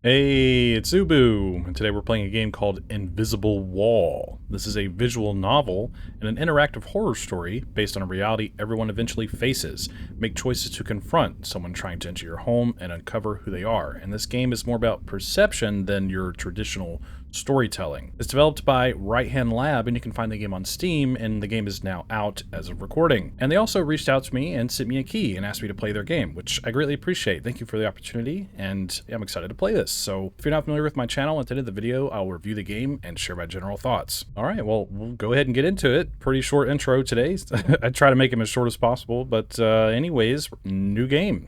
Hey, it's Ubu, and today we're playing a game called Invisible Wall. This is a visual novel and an interactive horror story based on a reality everyone eventually faces. Make choices to confront someone trying to enter your home and uncover who they are. And this game is more about perception than your traditional storytelling. It's developed by Right Hand Lab, and you can find the game on Steam, and the game is now out as of recording. And they also reached out to me and sent me a key and asked me to play their game, which I greatly appreciate. Thank you for the opportunity, and I'm excited to play this. So if you're not familiar with my channel, at the end of the video, I'll review the game and share my general thoughts. All right, well, we'll go ahead and get into it. Pretty short intro today. I try to make them as short as possible, but anyways, new game.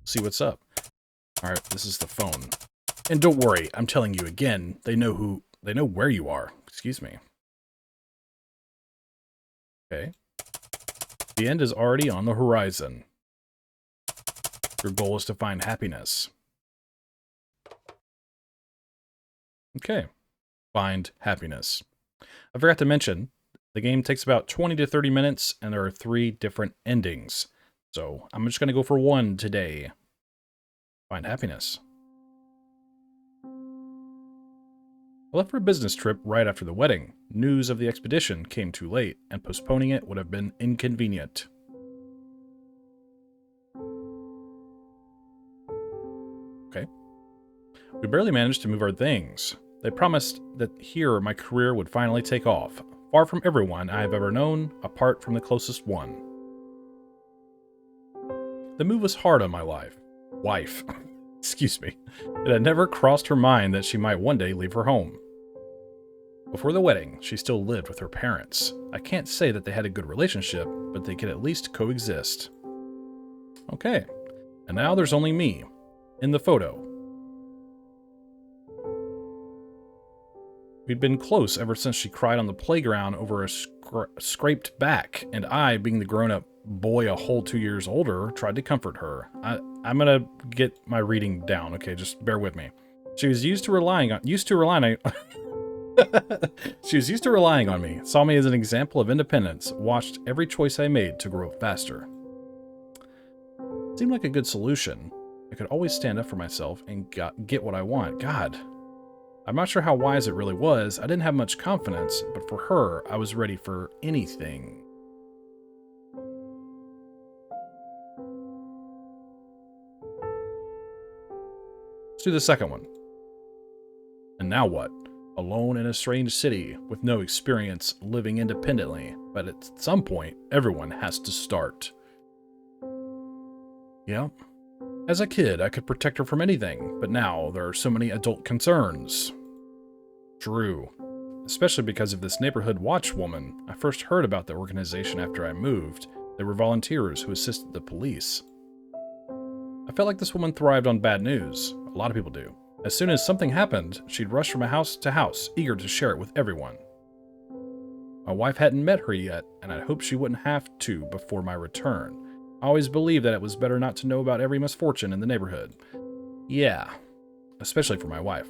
See what's up. All right, this is the phone. And don't worry, I'm telling you again, they know where you are. Excuse me. Okay. The end is already on the horizon. Your goal is to find happiness. Okay. Find happiness. I forgot to mention, the game takes about 20 to 30 minutes, and there are 3 different endings. So I'm just going to go for one today. Find happiness. I left for a business trip right after the wedding. News of the expedition came too late, and postponing it would have been inconvenient. Okay. We barely managed to move our things. They promised that here my career would finally take off, far from everyone I have ever known, apart from the closest one. The move was hard on my wife. Excuse me. It had never crossed her mind that she might one day leave her home. Before the wedding, she still lived with her parents. I can't say that they had a good relationship, but they could at least coexist. Okay, and now there's only me, in the photo. We'd been close ever since she cried on the playground over a scraped back, and I, being the grown-up boy a whole 2 years older, tried to comfort her. I'm gonna get my reading down, okay? Just bear with me. She was used to relying on me, saw me as an example of independence, watched every choice I made to grow faster. It seemed like a good solution. I could always stand up for myself and get what I want. God. I'm not sure how wise it really was. I didn't have much confidence, but for her, I was ready for anything. Let's do the second one. And now what? Alone in a strange city, with no experience living independently, but at some point, everyone has to start. Yeah. As a kid, I could protect her from anything, but now there are so many adult concerns. True. Especially because of this neighborhood watch woman. I first heard about the organization after I moved. They were volunteers who assisted the police. I felt like this woman thrived on bad news. A lot of people do. As soon as something happened, she'd rush from house to house, eager to share it with everyone. My wife hadn't met her yet, and I hoped she wouldn't have to before my return. I always believed that it was better not to know about every misfortune in the neighborhood. Yeah, especially for my wife.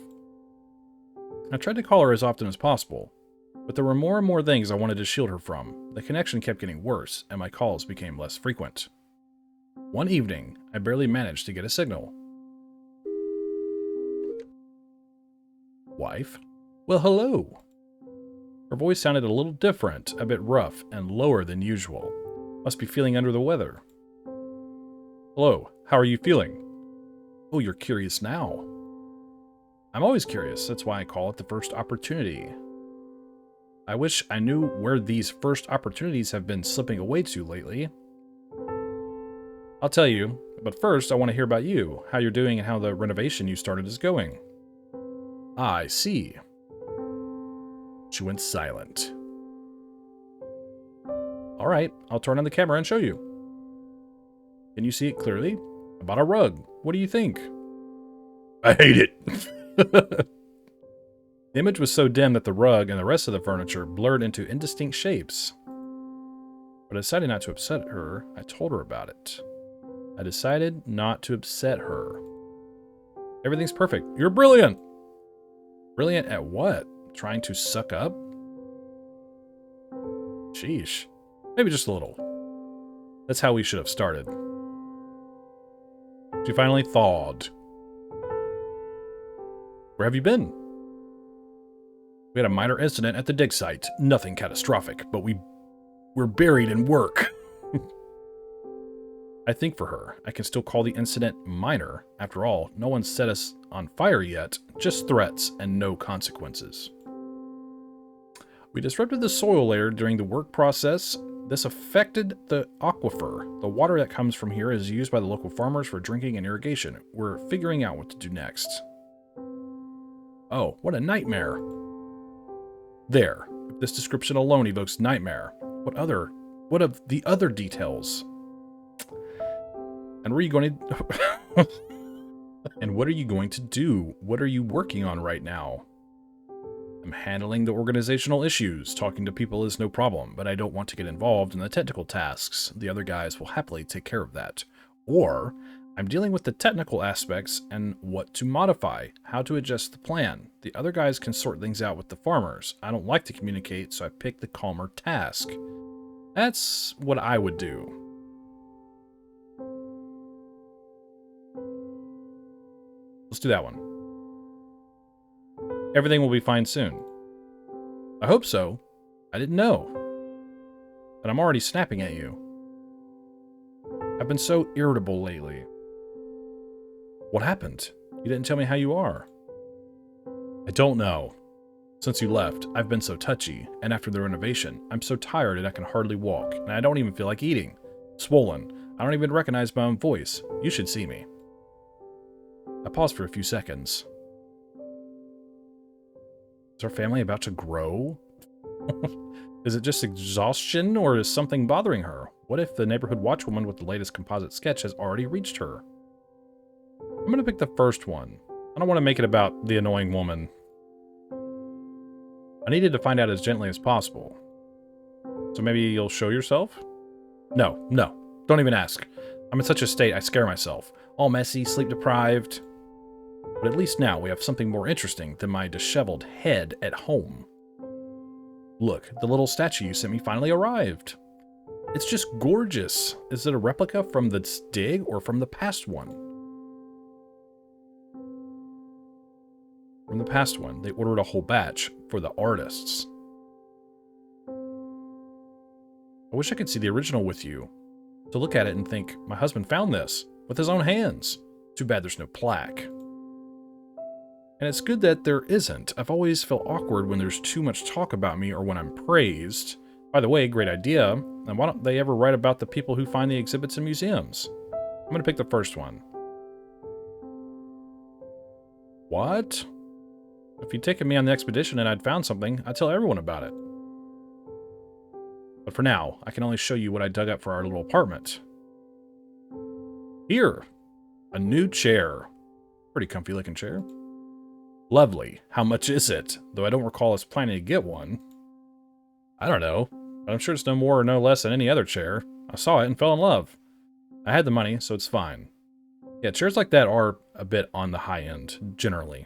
I tried to call her as often as possible, but there were more and more things I wanted to shield her from. The connection kept getting worse, and my calls became less frequent. One evening, I barely managed to get a signal. Wife? Well, hello. Her voice sounded a little different, a bit rough and lower than usual. Must be feeling under the weather. Hello, how are you feeling? Oh, you're curious now. I'm always curious, that's why I call it the first opportunity. I wish I knew where these first opportunities have been slipping away to lately. I'll tell you, but first I want to hear about you, how you're doing and how the renovation you started is going. Ah, I see. She went silent. All right, I'll turn on the camera and show you. Can you see it clearly? I bought a rug. What do you think? I hate it. The image was so dim that the rug and the rest of the furniture blurred into indistinct shapes. But I decided not to upset her. I told her about it. I decided not to upset her. Everything's perfect. You're brilliant. Brilliant at what? Trying to suck up? Sheesh. Maybe just a little. That's how we should have started. She finally thawed. Where have you been? We had a minor incident at the dig site. Nothing catastrophic, but we're buried in work. I think for her, I can still call the incident minor. After all, no one set us on fire yet, just threats and no consequences. We disrupted the soil layer during the work process. This affected the aquifer. The water that comes from here is used by the local farmers for drinking and irrigation. We're figuring out what to do next. Oh, what a nightmare. There. If this description alone evokes nightmare, what of the other details? And where are you going to... And what are you going to do? What are you working on right now? I'm handling the organizational issues. Talking to people is no problem, but I don't want to get involved in the technical tasks. The other guys will happily take care of that. Or, I'm dealing with the technical aspects and what to modify, how to adjust the plan. The other guys can sort things out with the farmers. I don't like to communicate, so I pick the calmer task. That's what I would do. Let's do that one. Everything will be fine soon. I hope so. I didn't know. But I'm already snapping at you. I've been so irritable lately. What happened? You didn't tell me how you are. I don't know. Since you left, I've been so touchy, and after the renovation, I'm so tired that I can hardly walk, and I don't even feel like eating. Swollen. I don't even recognize my own voice. You should see me. I paused for a few seconds. Is our family about to grow? Is it just exhaustion, or is something bothering her? What if the neighborhood watchwoman with the latest composite sketch has already reached her? I'm going to pick the first one. I don't want to make it about the annoying woman. I needed to find out as gently as possible. So maybe you'll show yourself? No, don't even ask. I'm in such a state I scare myself. All messy, sleep-deprived. But at least now we have something more interesting than my disheveled head at home. Look, the little statue you sent me finally arrived. It's just gorgeous. Is it a replica from the dig or from the past one? From the past one. They ordered a whole batch for the artists. I wish I could see the original with you. To look at it and think, my husband found this with his own hands. Too bad there's no plaque. And it's good that there isn't. I've always felt awkward when there's too much talk about me or when I'm praised. By the way, great idea. And why don't they ever write about the people who find the exhibits in museums? I'm going to pick the first one. What? If you'd taken me on the expedition and I'd found something, I'd tell everyone about it. But for now, I can only show you what I dug up for our little apartment. Here, a new chair. Pretty comfy looking chair. Lovely. How much is it? Though I don't recall us planning to get one. I don't know, but I'm sure it's no more or no less than any other chair. I saw it and fell in love. I had the money, so it's fine. Yeah, chairs like that are a bit on the high end, generally.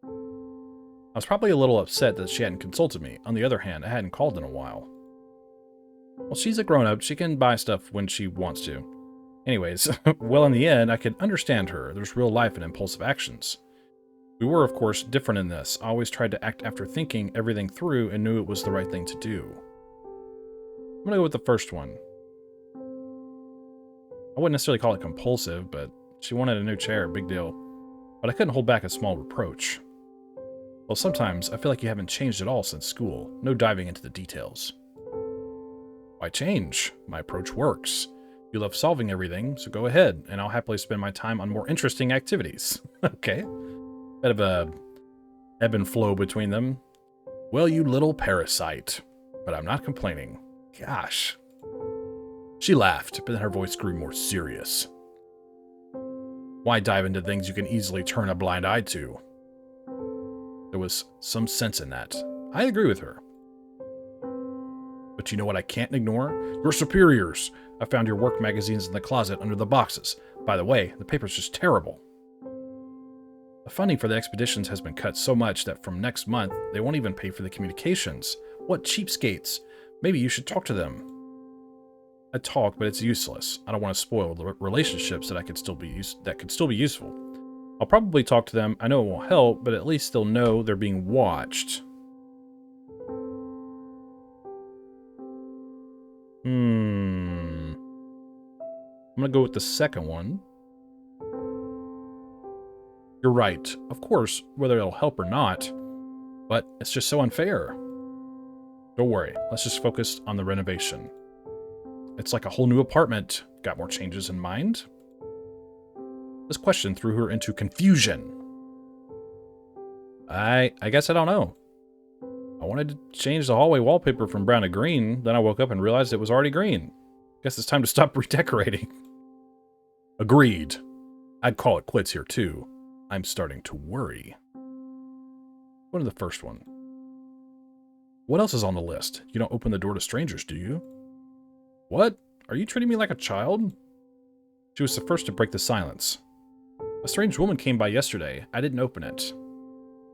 I was probably a little upset that she hadn't consulted me. On the other hand, I hadn't called in a while. Well, she's a grown-up. She can buy stuff when she wants to. Anyways, well, in the end, I could understand her. There's real life in impulsive actions. We were, of course, different in this. I always tried to act after thinking everything through and knew it was the right thing to do. I'm going to go with the first one. I wouldn't necessarily call it compulsive, but she wanted a new chair, big deal. But I couldn't hold back a small reproach. Well, sometimes I feel like you haven't changed at all since school. No diving into the details. Why change? My approach works. You love solving everything, so go ahead, and I'll happily spend my time on more interesting activities. Okay. Bit of a ebb and flow between them. Well, you little parasite. But I'm not complaining. Gosh. She laughed, but then her voice grew more serious. Why dive into things you can easily turn a blind eye to? There was some sense in that. I agree with her. But you know what I can't ignore? Your superiors. I found your work magazines in the closet under the boxes. By the way, the paper's just terrible. The funding for the expeditions has been cut so much that from next month, they won't even pay for the communications. What cheapskates. Maybe you should talk to them. I talk, but it's useless. I don't want to spoil the relationships that could still be useful. I'll probably talk to them. I know it won't help, but at least they'll know they're being watched. I'm gonna go with the second one. You're right. Of course, whether it'll help or not, but it's just so unfair. Don't worry. Let's just focus on the renovation. It's like a whole new apartment. Got more changes in mind? This question threw her into confusion. I guess I don't know. I wanted to change the hallway wallpaper from brown to green, then I woke up and realized it was already green. Guess it's time to stop redecorating. Agreed. I'd call it quits here too. I'm starting to worry. Go to the first one. What else is on the list? You don't open the door to strangers, do you? What? Are you treating me like a child? She was the first to break the silence. A strange woman came by yesterday. I didn't open it.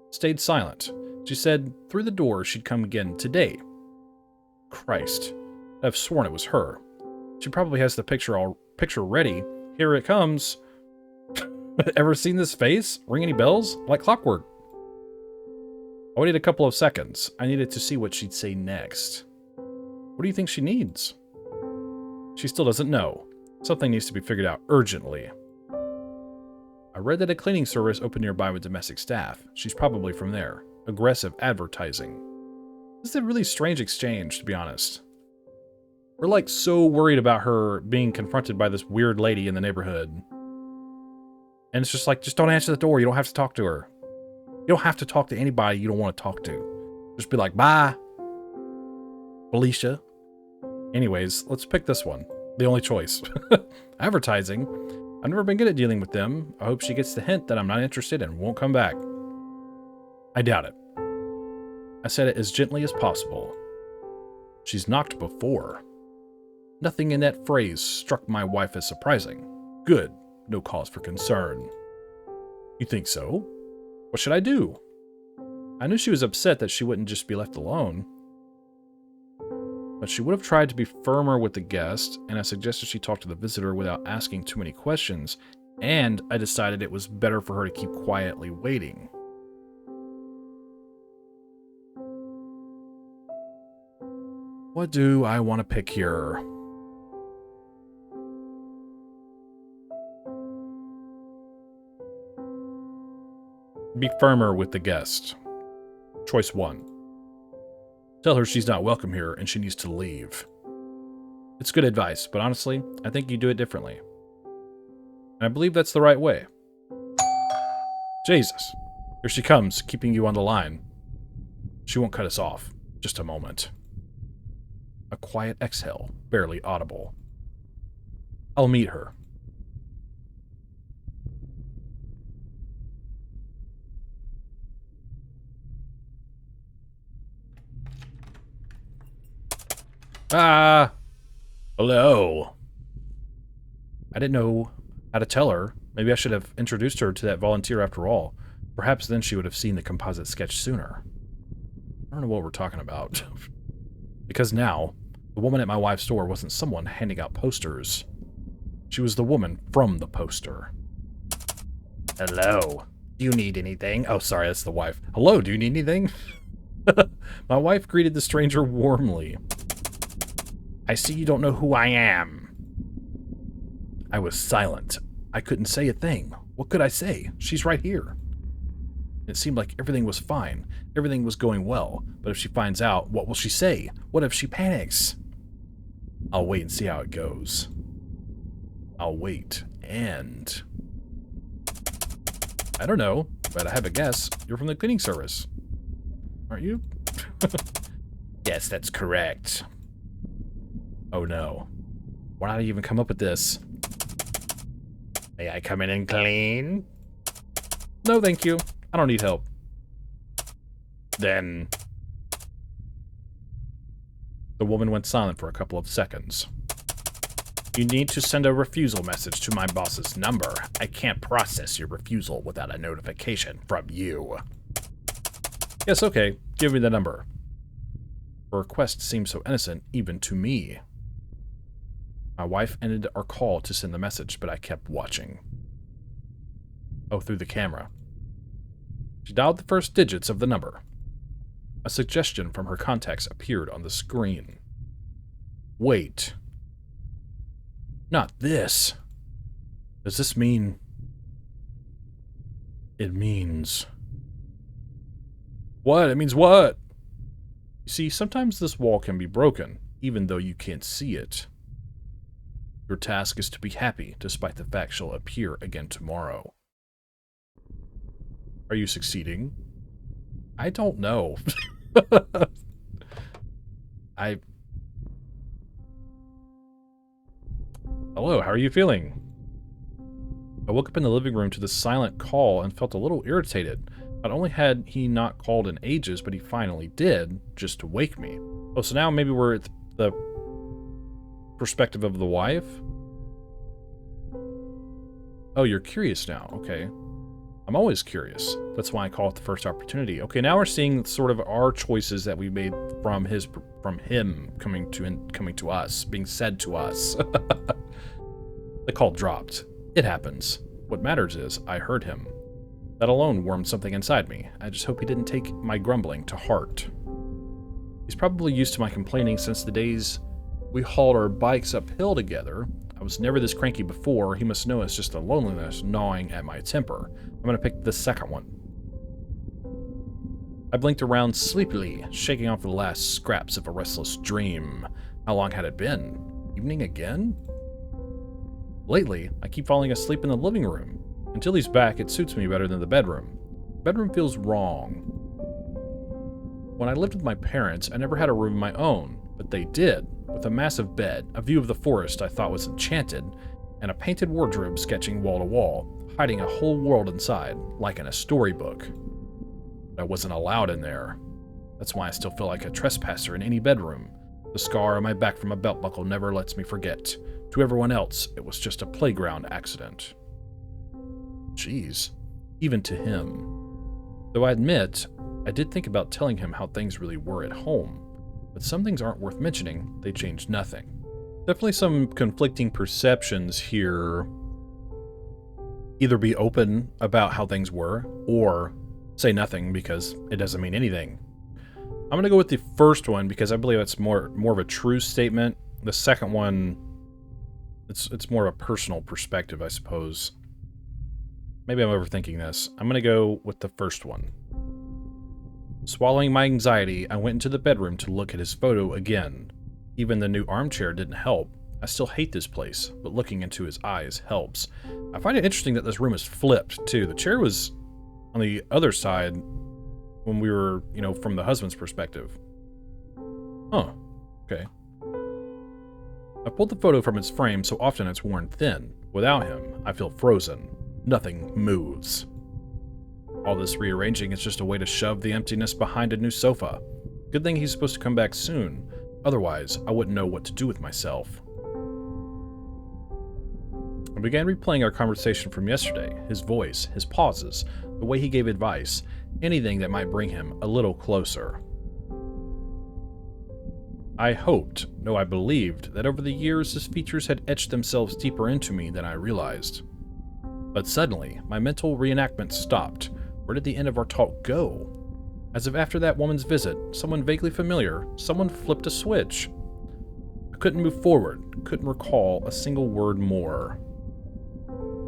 Stayed silent. She said through the door she'd come again today. Christ. I've sworn it was her. She probably has the picture ready. Here it comes. Ever seen this face? Ring any bells? Like clockwork. I waited a couple of seconds. I needed to see what she'd say next. What do you think she needs? She still doesn't know. Something needs to be figured out urgently. I read that a cleaning service opened nearby with domestic staff. She's probably from there. Aggressive advertising. This is a really strange exchange, to be honest. We're like so worried about her being confronted by this weird lady in the neighborhood. And it's just like, just don't answer the door. You don't have to talk to her. You don't have to talk to anybody you don't want to talk to. Just be like, bye, Felicia. Anyways, let's pick this one. The only choice. Advertising. I've never been good at dealing with them. I hope she gets the hint that I'm not interested and won't come back. I doubt it. I said it as gently as possible. She's knocked before. Nothing in that phrase struck my wife as surprising. Good. No cause for concern. You think so? What should I do? I knew she was upset that she wouldn't just be left alone. But she would have tried to be firmer with the guest, and I suggested she talk to the visitor without asking too many questions, and I decided it was better for her to keep quietly waiting. What do I want to pick here? Be firmer with the guest. Choice 1. Tell her she's not welcome here and she needs to leave. It's good advice, but honestly, I think you do it differently. And I believe that's the right way. Jesus. Here she comes, keeping you on the line. She won't cut us off. Just a moment. A quiet exhale, barely audible. I'll meet her. Ah! Hello. I didn't know how to tell her. Maybe I should have introduced her to that volunteer after all. Perhaps then she would have seen the composite sketch sooner. I don't know what we're talking about. Because now, the woman at my wife's door wasn't someone handing out posters. She was the woman from the poster. Hello. Do you need anything? Oh, sorry, that's the wife. Hello, do you need anything? My wife greeted the stranger warmly. I see you don't know who I am. I was silent. I couldn't say a thing. What could I say? She's right here. It seemed like everything was fine. Everything was going well. But if she finds out, what will she say? What if she panics? I'll wait and see how it goes. I'll wait and... I don't know, but I have a guess. You're from the cleaning service. Aren't you? Yes, that's correct. Oh no. Why did I even come up with this? May I come in and clean? No, thank you. I don't need help. Then... The woman went silent for a couple of seconds. You need to send a refusal message to my boss's number. I can't process your refusal without a notification from you. Yes, okay. Give me the number. Her request seemed so innocent, even to me. My wife ended our call to send the message, but I kept watching. Oh, through the camera. She dialed the first digits of the number. A suggestion from her contacts appeared on the screen. Wait. Not this. Does this mean... It means... What? It means what? You see, sometimes this wall can be broken, even though you can't see it. Your task is to be happy, despite the fact she'll appear again tomorrow. Are you succeeding? I don't know. Hello, how are you feeling? I woke up in the living room to the silent call and felt a little irritated. Not only had he not called in ages, but he finally did, just to wake me. Oh, so now maybe we're at the perspective of the wife? Oh, you're curious now. Okay. I'm always curious. That's why I call it the first opportunity. Okay, now we're seeing sort of our choices that we made from him coming to us, being said to us. The call dropped. It happens. What matters is I heard him. That alone warmed something inside me. I just hope he didn't take my grumbling to heart. He's probably used to my complaining since the days we hauled our bikes uphill together. I was never this cranky before. He must know it's just the loneliness gnawing at my temper. I'm gonna pick the second one. I blinked around sleepily, shaking off the last scraps of a restless dream. How long had it been? Evening again? Lately, I keep falling asleep in the living room. Until he's back, it suits me better than the bedroom. The bedroom feels wrong. When I lived with my parents, I never had a room of my own, but they did, with a massive bed, a view of the forest I thought was enchanted, and a painted wardrobe sketching wall to wall, hiding a whole world inside, like in a storybook. But I wasn't allowed in there. That's why I still feel like a trespasser in any bedroom. The scar on my back from a belt buckle never lets me forget. To everyone else, it was just a playground accident. Jeez, even to him. Though I admit, I did think about telling him how things really were at home, but some things aren't worth mentioning, they change nothing. Definitely some conflicting perceptions here. Either be open about how things were, or say nothing because it doesn't mean anything. I'm going to go with the first one because I believe it's more of a true statement. The second one, it's more of a personal perspective, I suppose. Maybe I'm overthinking this. I'm going to go with the first one. Swallowing my anxiety, I went into the bedroom to look at his photo again. Even the new armchair didn't help. I still hate this place, but looking into his eyes helps. I find it interesting that this room is flipped, too. The chair was on the other side when we were, from the husband's perspective. Huh. Okay. I pulled the photo from its frame so often it's worn thin. Without him, I feel frozen. Nothing moves. All this rearranging is just a way to shove the emptiness behind a new sofa. Good thing he's supposed to come back soon. Otherwise, I wouldn't know what to do with myself. I began replaying our conversation from yesterday. His voice, his pauses, the way he gave advice, anything that might bring him a little closer. I hoped, no, I believed, that over the years his features had etched themselves deeper into me than I realized. But suddenly, my mental reenactment stopped. Where did the end of our talk go? As if after that woman's visit, someone vaguely familiar, someone flipped a switch. I couldn't move forward, couldn't recall a single word more.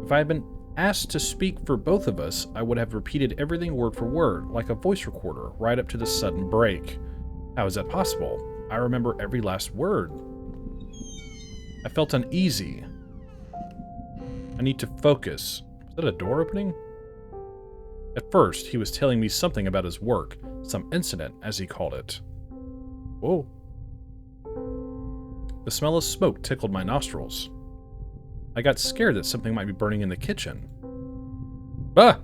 If I had been asked to speak for both of us, I would have repeated everything word for word, like a voice recorder, right up to the sudden break. How is that possible? I remember every last word. I felt uneasy. I need to focus. Is that a door opening? At first, he was telling me something about his work, some incident, as he called it. Whoa. The smell of smoke tickled my nostrils. I got scared that something might be burning in the kitchen. Ah!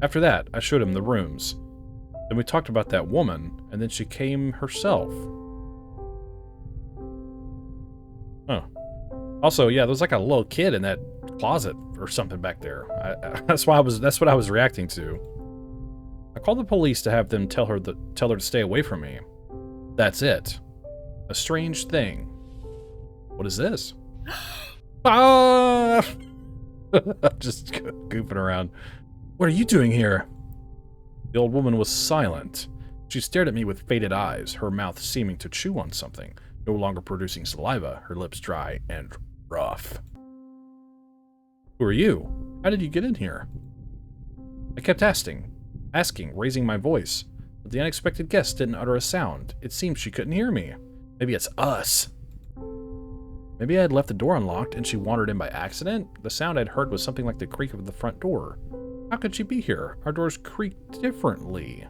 After that, I showed him the rooms. Then we talked about that woman, and then she came herself. Huh. Also, yeah, there was like a little kid in that closet or something back there. That's what I was reacting to. I called the police to have them tell her to stay away from me. That's it. A strange thing. What is this? Ah! Just goofing around. What are you doing here? The old woman was silent. She stared at me with faded eyes, her mouth seeming to chew on something, no longer producing saliva, her lips dry and rough. Who are you? How did you get in here? I kept asking, raising my voice, but the unexpected guest didn't utter a sound. It seemed she couldn't hear me. Maybe it's us. Maybe I had left the door unlocked and she wandered in by accident? The sound I'd heard was something like the creak of the front door. How could she be here? Our doors creak differently.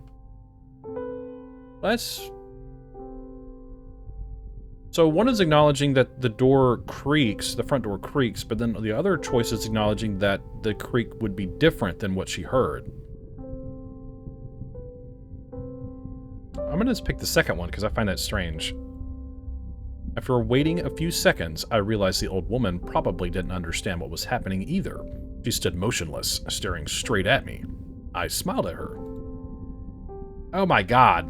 So one is acknowledging that the door creaks, the front door creaks, but then the other choice is acknowledging that the creak would be different than what she heard. I'm going to pick the second one because I find that strange. After waiting a few seconds, I realized the old woman probably didn't understand what was happening either. She stood motionless, staring straight at me. I smiled at her. Oh my god.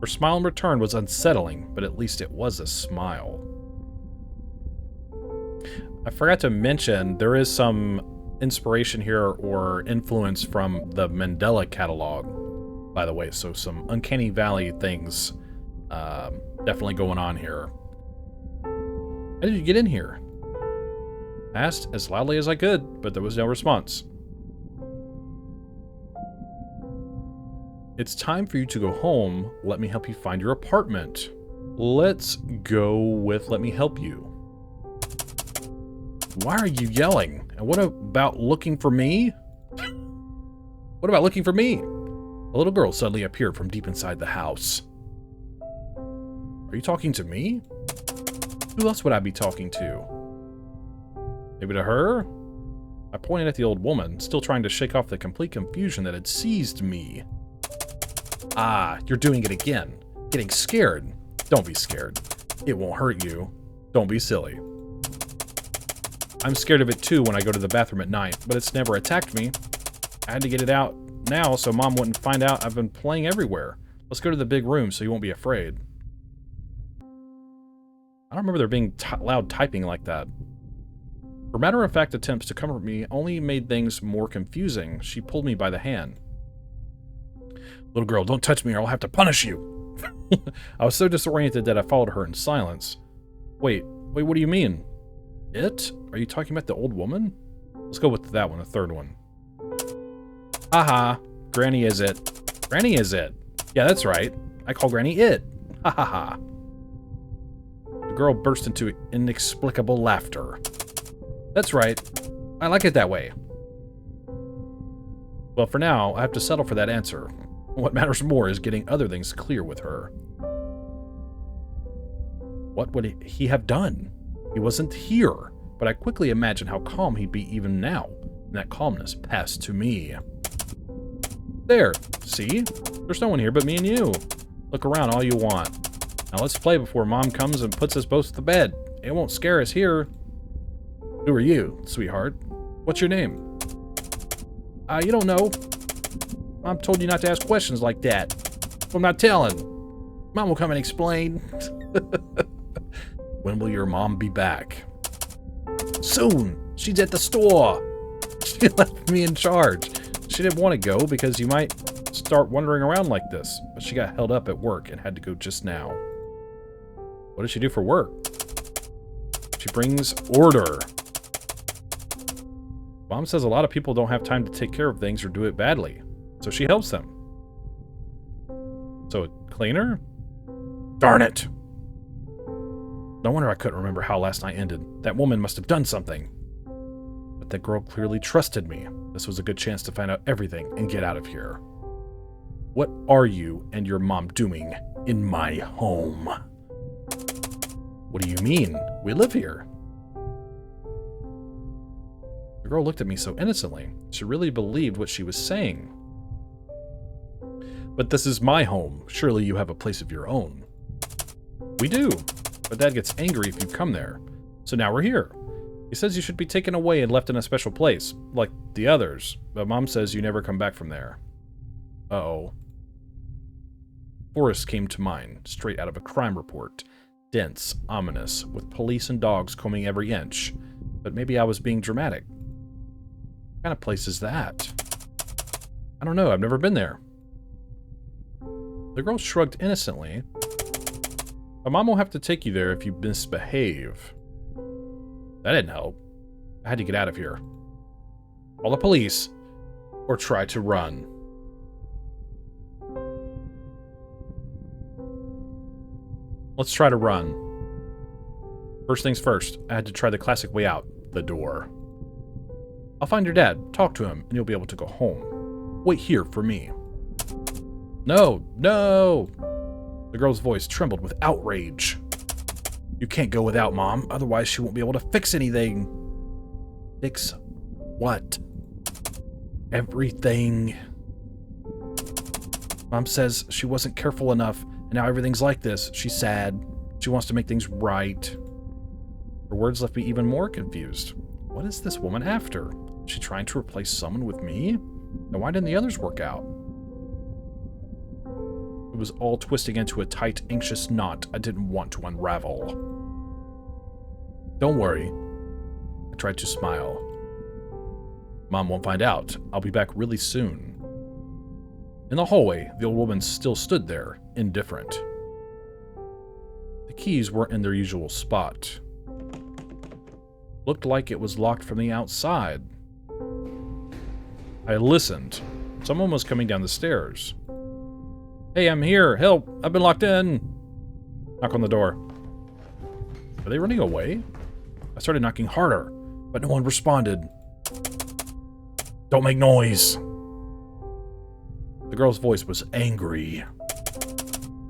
Her smile in return was unsettling, but at least it was a smile. I forgot to mention, there is some inspiration here or influence from the Mandela catalog, by the way, so some Uncanny Valley things definitely going on here. How did you get in here? I asked as loudly as I could, but there was no response. It's time for you to go home. Let me help you find your apartment. Let's go with let me help you. Why are you yelling? And what about looking for me? What about looking for me? A little girl suddenly appeared from deep inside the house. Are you talking to me? Who else would I be talking to? Maybe to her? I pointed at the old woman, still trying to shake off the complete confusion that had seized me. Ah, you're doing it again. Getting scared. Don't be scared. It won't hurt you. Don't be silly. I'm scared of it too when I go to the bathroom at night, but it's never attacked me. I had to get it out now so Mom wouldn't find out I've been playing everywhere. Let's go to the big room so you won't be afraid. I don't remember there being loud typing like that. Her matter-of-fact attempts to comfort me only made things more confusing. She pulled me by the hand. Little girl, don't touch me or I'll have to punish you. I was so disoriented that I followed her in silence. Wait, what do you mean? It? Are you talking about the old woman? Let's go with that one, the third one. Haha, Granny is it. Granny is it. Yeah, that's right. I call Granny it. Ha ha ha. The girl burst into inexplicable laughter. That's right. I like it that way. Well, for now, I have to settle for that answer. What matters more is getting other things clear with her. What would he have done? He wasn't here, but I quickly imagined how calm he'd be even now, and that calmness passed to me. There, see? There's no one here but me and you. Look around all you want. Now let's play before Mom comes and puts us both to bed. It won't scare us here. Who are you, sweetheart? What's your name? You don't know. Mom told you not to ask questions like that. So I'm not telling. Mom will come and explain. When will your mom be back? Soon. She's at the store. She left me in charge. She didn't want to go because you might start wandering around like this, but she got held up at work and had to go just now. What does she do for work? She brings order. Mom says a lot of people don't have time to take care of things or do it badly, so she helps them. So, a cleaner? Darn it! No wonder I couldn't remember how last night ended. That woman must have done something. But that girl clearly trusted me. This was a good chance to find out everything and get out of here. What are you and your mom doing in my home? What do you mean? We live here. The girl looked at me so innocently. She really believed what she was saying. But this is my home. Surely you have a place of your own. We do. But Dad gets angry if you come there. So now we're here. He says you should be taken away and left in a special place, like the others. But Mom says you never come back from there. Uh-oh. Forest came to mind, straight out of a crime report. Dense, ominous, with police and dogs combing every inch. But maybe I was being dramatic. What kind of place is that? I don't know. I've never been there. The girl shrugged innocently. My mom will have to take you there if you misbehave. That didn't help. I had to get out of here. Call the police or try to run. Let's try to run. First things first, I had to try the classic way out, the door. I'll find your dad, talk to him, and you'll be able to go home. Wait here for me. No, no! The girl's voice trembled with outrage. You can't go without Mom, otherwise she won't be able to fix anything. Fix what? Everything. Mom says she wasn't careful enough, and now everything's like this. She's sad. She wants to make things right. Her words left me even more confused. What is this woman after? Is she trying to replace someone with me? Now why didn't the others work out? It was all twisting into a tight, anxious knot I didn't want to unravel. Don't worry. I tried to smile. Mom won't find out. I'll be back really soon. In the hallway, the old woman still stood there, indifferent. The keys weren't in their usual spot. Looked like it was locked from the outside. I listened. Someone was coming down the stairs. Hey, I'm here. Help! I've been locked in. Knock on the door. Are they running away? I started knocking harder, but no one responded. Don't make noise. The girl's voice was angry.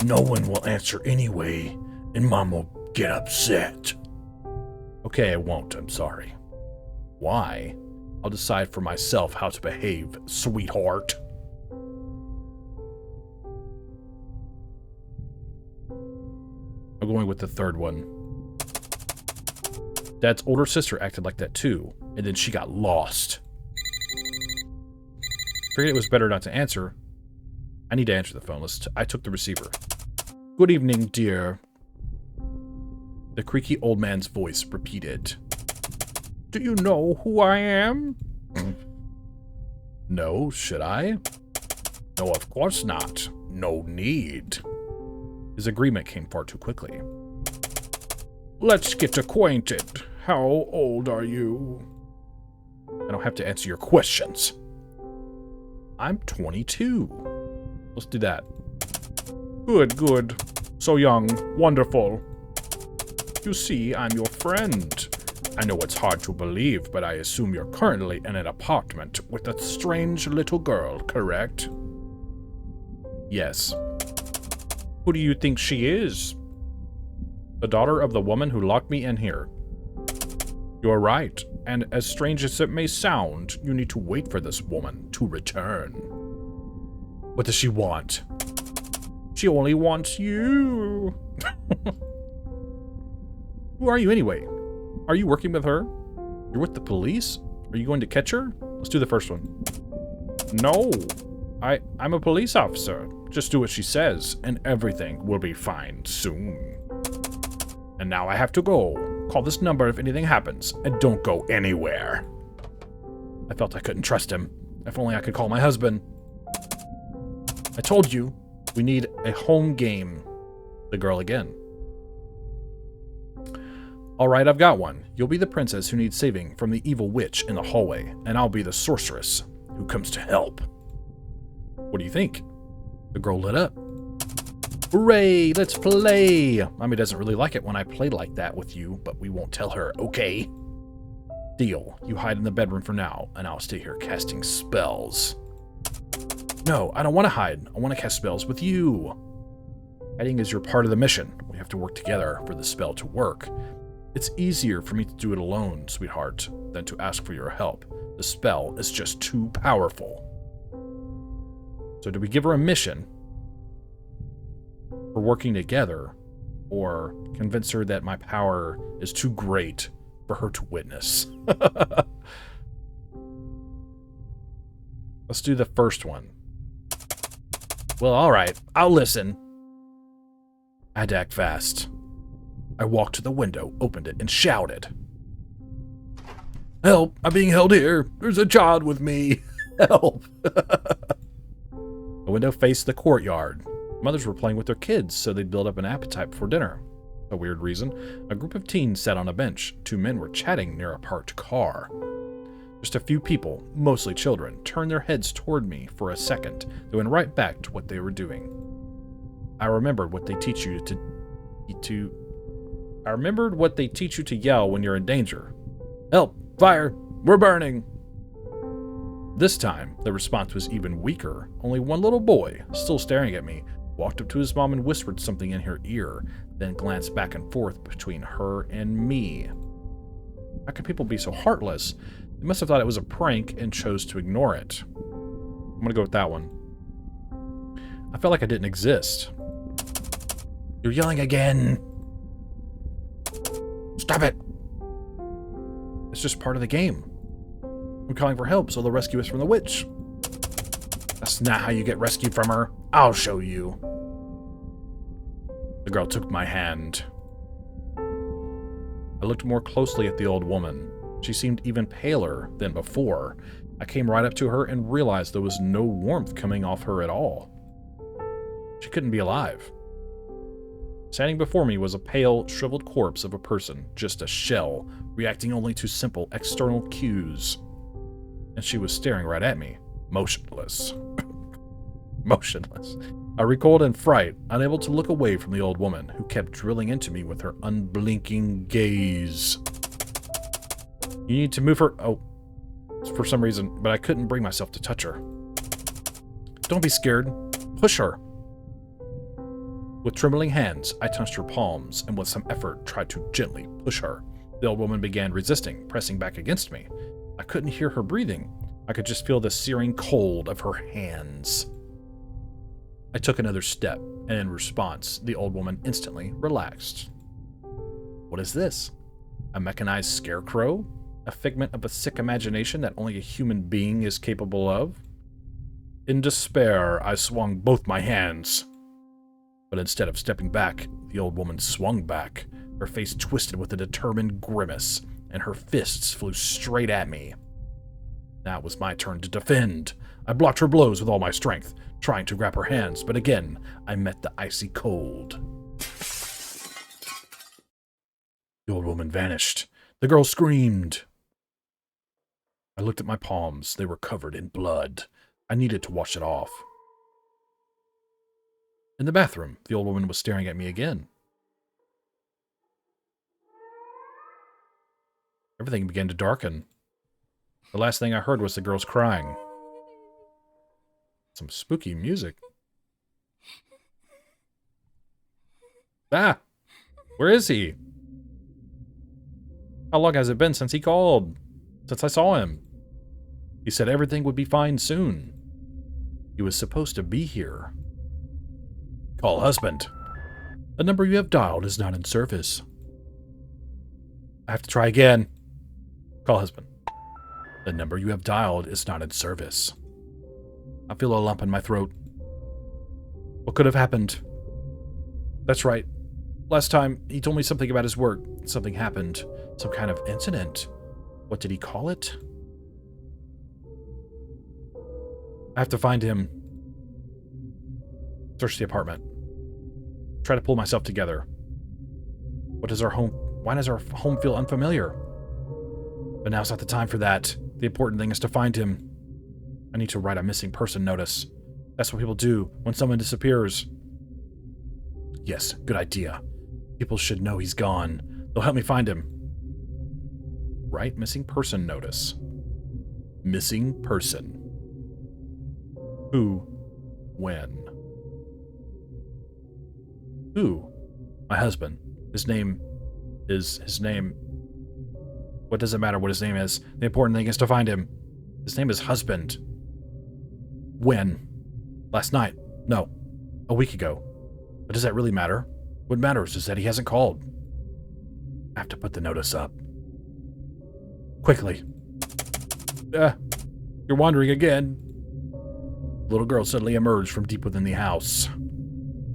No one will answer anyway, and Mom will get upset. Okay, I won't. I'm sorry. Why? I'll decide for myself how to behave, sweetheart. I'm going with the third one. Dad's older sister acted like that too, and then she got lost. Figured it was better not to answer. I need to answer the phone. I took the receiver. Good evening, dear. The creaky old man's voice repeated. Do you know who I am? No, should I? No, of course not. No need. His agreement came far too quickly. Let's get acquainted. How old are you? I don't have to answer your questions. I'm 22. Let's do that. Good, good. So young. Wonderful. You see, I'm your friend. I know it's hard to believe, but I assume you're currently in an apartment with a strange little girl, correct? Yes. Who do you think she is? The daughter of the woman who locked me in here. You're right, and as strange as it may sound, you need to wait for this woman to return. What does she want? She only wants you. Who are you anyway? Are you working with her? You're with the police? Are you going to catch her? Let's do the first one. No, I'm a police officer. Just do what she says, and everything will be fine soon. And now I have to go. Call this number if anything happens, and don't go anywhere. I felt I couldn't trust him. If only I could call my husband. I told you, we need a home game. The girl again. Alright, I've got one. You'll be the princess who needs saving from the evil witch in the hallway, and I'll be the sorceress who comes to help. What do you think? The girl lit up. Hooray, let's play! Mommy doesn't really like it when I play like that with you, but we won't tell her, okay? Deal. You hide in the bedroom for now, and I'll stay here casting spells. No, I don't want to hide. I want to cast spells with you. Hiding is your part of the mission. We have to work together for the spell to work. It's easier for me to do it alone, sweetheart, than to ask for your help. The spell is just too powerful. So do we give her a mission for working together, or convince her that my power is too great for her to witness? Let's do the first one. Well, alright, I'll listen. I had to act fast. I walked to the window, opened it, and shouted. Help! I'm being held here! There's a child with me! Help! The window faced the courtyard. Mothers were playing with their kids, so they'd build up an appetite before dinner. For a weird reason, a group of teens sat on a bench. Two men were chatting near a parked car. Just a few people, mostly children, turned their heads toward me for a second, then went right back to what they were doing. I remembered what they teach you to yell when you're in danger. Help! Fire! We're burning! This time, the response was even weaker. Only one little boy, still staring at me, walked up to his mom and whispered something in her ear, then glanced back and forth between her and me. How could people be so heartless? They must have thought it was a prank and chose to ignore it. I'm gonna go with that one. I felt like I didn't exist. You're yelling again! Stop it! It's just part of the game. I'm calling for help, so they'll rescue us from the witch. That's not how you get rescued from her. I'll show you. The girl took my hand. I looked more closely at the old woman. She seemed even paler than before. I came right up to her and realized there was no warmth coming off her at all. She couldn't be alive. Standing before me was a pale, shriveled corpse of a person, just a shell, reacting only to simple external cues. And she was staring right at me, motionless. Motionless. I recoiled in fright, unable to look away from the old woman, who kept drilling into me with her unblinking gaze. You need to move her... Oh, for some reason, but I couldn't bring myself to touch her. Don't be scared. Push her. With trembling hands, I touched her palms, and with some effort tried to gently push her. The old woman began resisting, pressing back against me. I couldn't hear her breathing. I could just feel the searing cold of her hands. I took another step, and in response, the old woman instantly relaxed. What is this? A mechanized scarecrow? A figment of a sick imagination that only a human being is capable of? In despair, I swung both my hands. But instead of stepping back, the old woman swung back, her face twisted with a determined grimace, and her fists flew straight at me. Now it was my turn to defend. I blocked her blows with all my strength, trying to grab her hands, but again, I met the icy cold. The old woman vanished. The girl screamed. I looked at my palms. They were covered in blood. I needed to wash it off. In the bathroom, the old woman was staring at me again. Everything began to darken. The last thing I heard was the girls crying. Some spooky music. Ah! Where is he? How long has it been since he called? Since I saw him? He said everything would be fine soon. He was supposed to be here. Call husband. The number you have dialed is not in service. I have to try again. Call husband. The number you have dialed is not in service. I feel a lump in my throat. What could have happened? That's right. Last time, he told me something about his work. Something happened. Some kind of incident. What did he call it? I have to find him. Search the apartment. Try to pull myself together. Why does our home feel unfamiliar? But now's not the time for that. The important thing is to find him. I need to write a missing person notice. That's what people do when someone disappears. Yes, good idea. People should know he's gone. They'll help me find him. Write missing person notice. Missing person. Who? When? Who? My husband. His name. What does it matter what his name is? The important thing is to find him. His name is husband. When? Last night. No. A week ago. But does that really matter? What matters is that he hasn't called. I have to put the notice up. Quickly. You're wandering again. The little girl suddenly emerged from deep within the house.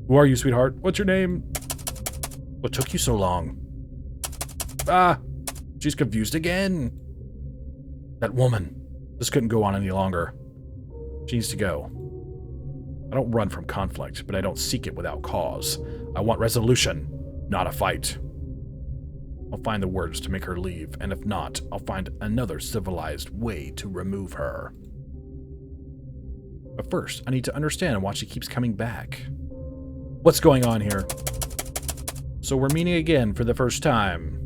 Who are you, sweetheart? What's your name? What took you so long? She's confused again. That woman. This couldn't go on any longer. She needs to go. I don't run from conflict, but I don't seek it without cause. I want resolution, not a fight. I'll find the words to make her leave, and if not, I'll find another civilized way to remove her. But first, I need to understand why she keeps coming back. What's going on here? So we're meeting again for the first time.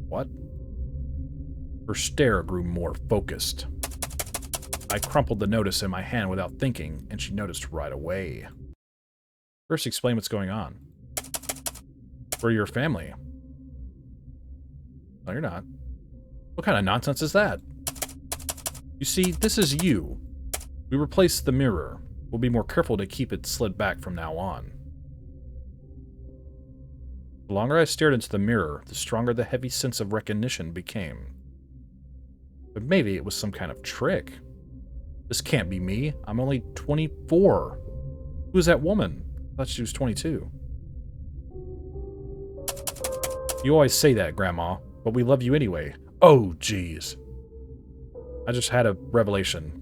What? Her stare grew more focused. I crumpled the notice in my hand without thinking, and she noticed right away. First, explain what's going on. We're your family. No, you're not. What kind of nonsense is that? You see, this is you. We replaced the mirror. We'll be more careful to keep it slid back from now on. The longer I stared into the mirror, the stronger the heavy sense of recognition became. But maybe it was some kind of trick. This can't be me. I'm only 24. Who's that woman? I thought she was 22. You always say that, Grandma, but we love you anyway. Oh, jeez. I just had a revelation.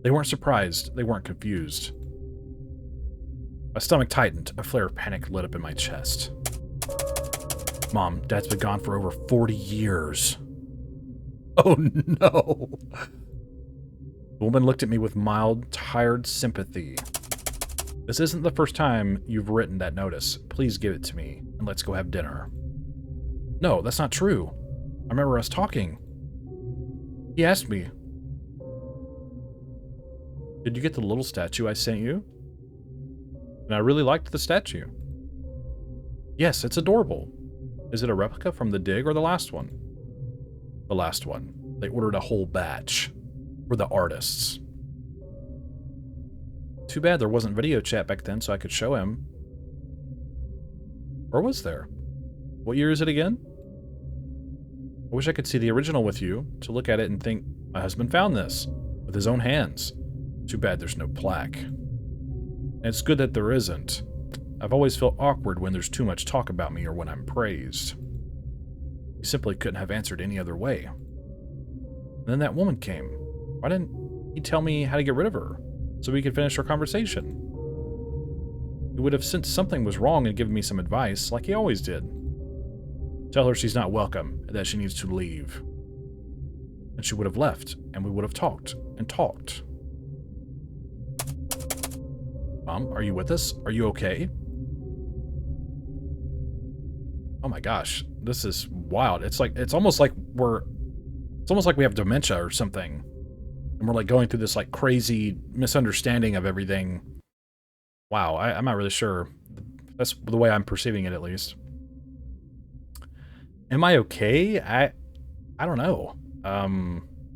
They weren't surprised. They weren't confused. My stomach tightened. A flare of panic lit up in my chest. Mom, Dad's been gone for over 40 years. Oh, no. The woman looked at me with mild, tired sympathy. This isn't the first time you've written that notice. Please give it to me, and let's go have dinner. No, that's not true. I remember us talking. He asked me. Did you get the little statue I sent you? And I really liked the statue. Yes, it's adorable. Is it a replica from the dig or the last one? The last one. They ordered a whole batch. We're the artists. Too bad there wasn't video chat back then so I could show him. Or was there? What year is it again? I wish I could see the original with you, to look at it and think, my husband found this, with his own hands. Too bad there's no plaque. And it's good that there isn't. I've always felt awkward when there's too much talk about me or when I'm praised. He simply couldn't have answered any other way. And then that woman came. Why didn't he tell me how to get rid of her, so we could finish our conversation? He would have sensed something was wrong and given me some advice, like he always did. Tell her she's not welcome, and that she needs to leave. And she would have left, and we would have talked, and talked. Mom, are you with us? Are you okay? Oh my gosh, this is wild. It's almost like we have dementia or something. And we're like going through this like crazy misunderstanding of everything. Wow, I'm not really sure. That's the way I'm perceiving it, at least. Am I okay? I don't know.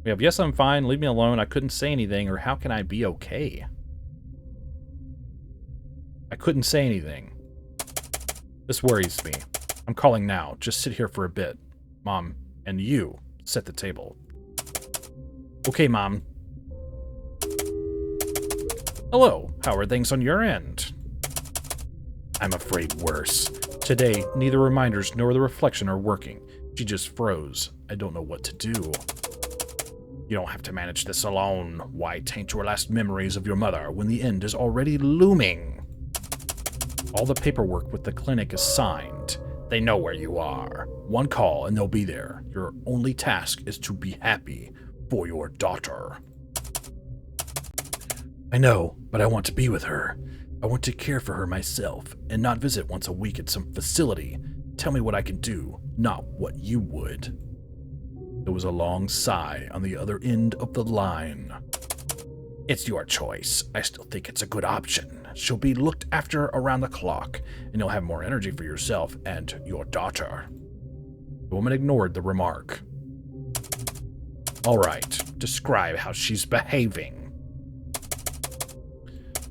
We have, yes, I'm fine, leave me alone, I couldn't say anything, or how can I be okay? I couldn't say anything. This worries me. I'm calling now. Just sit here for a bit. Mom, and you, set the table. Okay, Mom. Hello, how are things on your end? I'm afraid worse. Today, neither reminders nor the reflection are working. She just froze. I don't know what to do. You don't have to manage this alone. Why taint your last memories of your mother when the end is already looming? All the paperwork with the clinic is signed. They know where you are. One call and they'll be there. Your only task is to be happy for your daughter. I know, but I want to be with her. I want to care for her myself and not visit once a week at some facility. Tell me what I can do, not what you would. There was a long sigh on the other end of the line. It's your choice. I still think it's a good option. She'll be looked after around the clock, and you'll have more energy for yourself and your daughter. The woman ignored the remark. All right, describe how she's behaving.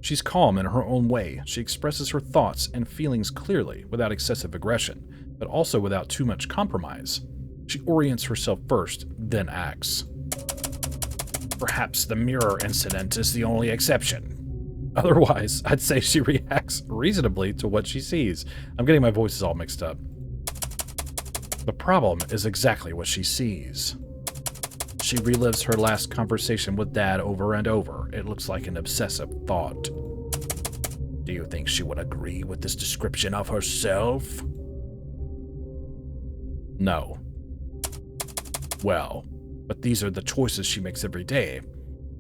She's calm in her own way. She expresses her thoughts and feelings clearly, without excessive aggression, but also without too much compromise. She orients herself first, then acts. Perhaps the mirror incident is the only exception. Otherwise, I'd say she reacts reasonably to what she sees. I'm getting my voices all mixed up. The problem is exactly what she sees. She relives her last conversation with Dad over and over. It looks like an obsessive thought. Do you think she would agree with this description of herself? No. Well, but these are the choices she makes every day.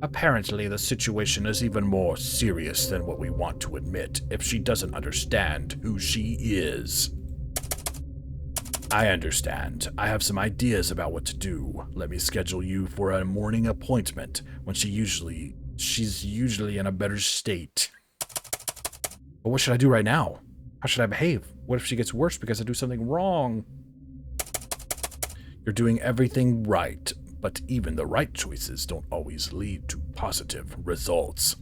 Apparently, the situation is even more serious than what we want to admit if she doesn't understand who she is. I understand. I have some ideas about what to do. Let me schedule you for a morning appointment when she's usually in a better state. But what should I do right now? How should I behave? What if she gets worse because I do something wrong? You're doing everything right, but even the right choices don't always lead to positive results.